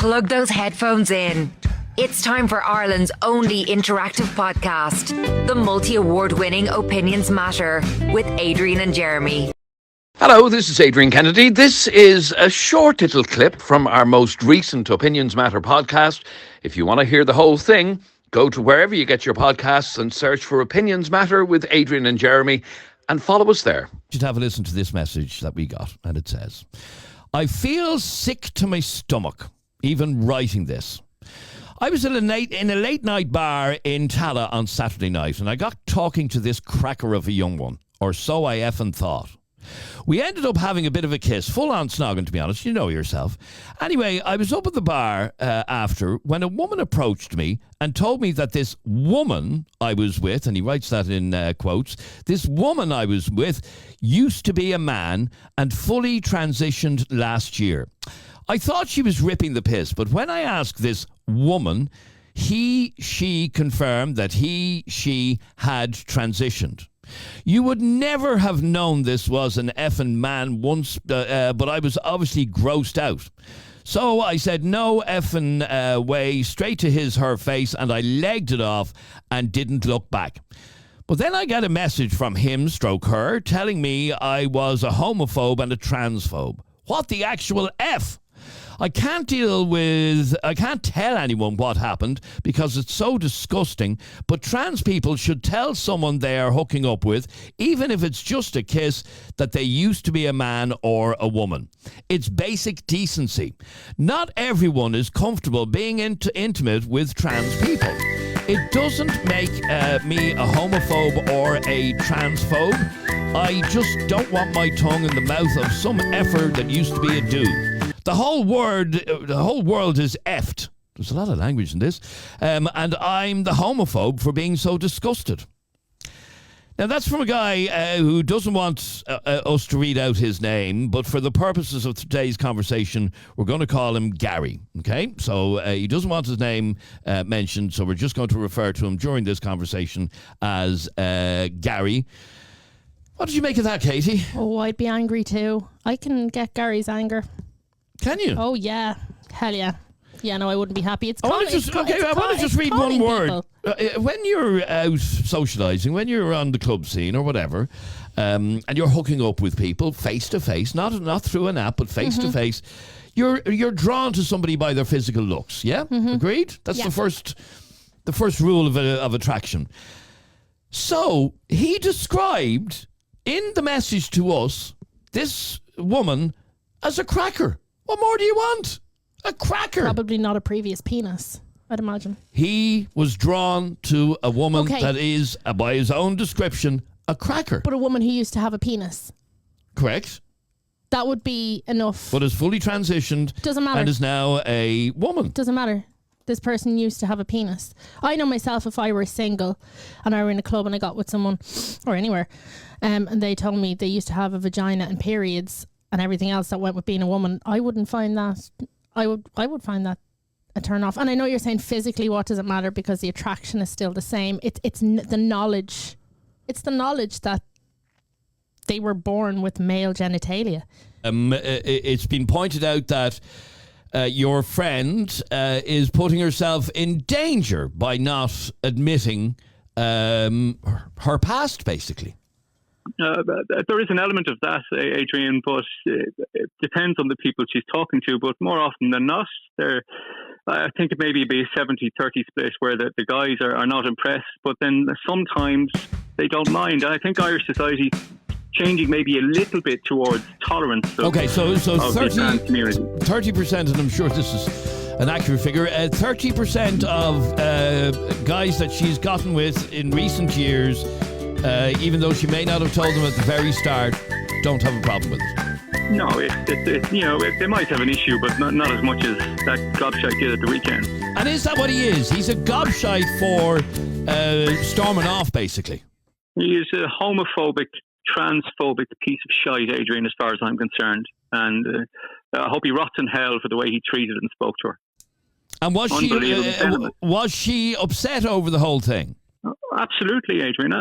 Plug those headphones in. It's time for Ireland's only interactive podcast, the multi-award-winning Opinions Matter with Adrian and Jeremy. Hello, this is Adrian Kennedy. This is a short little clip from our most recent Opinions Matter podcast. If you want to hear the whole thing, go to wherever you get your podcasts and search for Opinions Matter with Adrian and Jeremy and follow us there. Just have a listen to this message that we got, and it says, I feel sick to my stomach, even writing this. I was in a late night bar in Tallaght on Saturday night, and I got talking to this cracker of a young one, or so I effing thought. We ended up having a bit of a kiss, full-on snogging, to be honest. You know yourself. Anyway, I was up at the bar after when a woman approached me and told me that this woman I was with, and he writes that in quotes, this woman I was with used to be a man and fully transitioned last year. I thought she was ripping the piss, but when I asked this woman, she confirmed that she had transitioned. You would never have known this was an effing man once, but I was obviously grossed out. So I said, no effing way, straight to her face, and I legged it off and didn't look back. But then I got a message from him/her telling me I was a homophobe and a transphobe. What the actual F? I can't tell anyone what happened because it's so disgusting, but trans people should tell someone they are hooking up with, even if it's just a kiss, that they used to be a man or a woman. It's basic decency. Not everyone is comfortable being intimate with trans people. It doesn't make me a homophobe or a transphobe. I just don't want my tongue in the mouth of some effer that used to be a dude. The whole world is effed. There's a lot of language in this. And I'm the homophobe for being so disgusted. Now, that's from a guy who doesn't want us to read out his name, but for the purposes of today's conversation, we're going to call him Gary, okay? So he doesn't want his name mentioned, so we're just going to refer to him during this conversation as Gary. What did you make of that, Katie? Oh, I'd be angry too. I can get Gary's anger. Can you? Oh, yeah. Hell yeah. Yeah, no, I wouldn't be happy. I want to just read one word. When you're out socialising, when you're on the club scene or whatever, and you're hooking up with people face to face, not through an app, but face to face, you're drawn to somebody by their physical looks. Yeah, agreed. That's the first rule of attraction. So he described in the message to us this woman as a cracker. What more do you want? A cracker. Probably not a previous penis, I'd imagine. He was drawn to a woman that is, by his own description, a cracker. But a woman who used to have a penis. Correct. That would be enough. But is fully transitioned. Doesn't matter. And is now a woman. Doesn't matter. This person used to have a penis. I know myself, if I were single and I were in a club and I got with someone, or anywhere, and they told me they used to have a vagina and periods and everything else that went with being a woman, I wouldn't find that. I would find that a turn off. And I know you're saying physically, what does it matter, because the attraction is still the same. It's the knowledge. It's the knowledge that they were born with male genitalia. It's been pointed out that your friend is putting herself in danger by not admitting her past, basically. There is an element of that, Adrian, but it depends on the people she's talking to. But more often than not, I think it may be a 70-30 split where the guys are not impressed, but then sometimes they don't mind. And I think Irish society changing maybe a little bit towards tolerance of, so of 30, the trans community. 30%, and I'm sure this is an accurate figure, 30% of guys that she's gotten with in recent years, even though she may not have told them at the very start, don't have a problem with it. No, they might have an issue, but not as much as that gobshite did at the weekend. And is that what he is? He's a gobshite for storming off, basically. He is a homophobic, transphobic piece of shite, Adrian, as far as I'm concerned. And I hope he rots in hell for the way he treated and spoke to her. And was she upset over the whole thing? Absolutely, Adrian.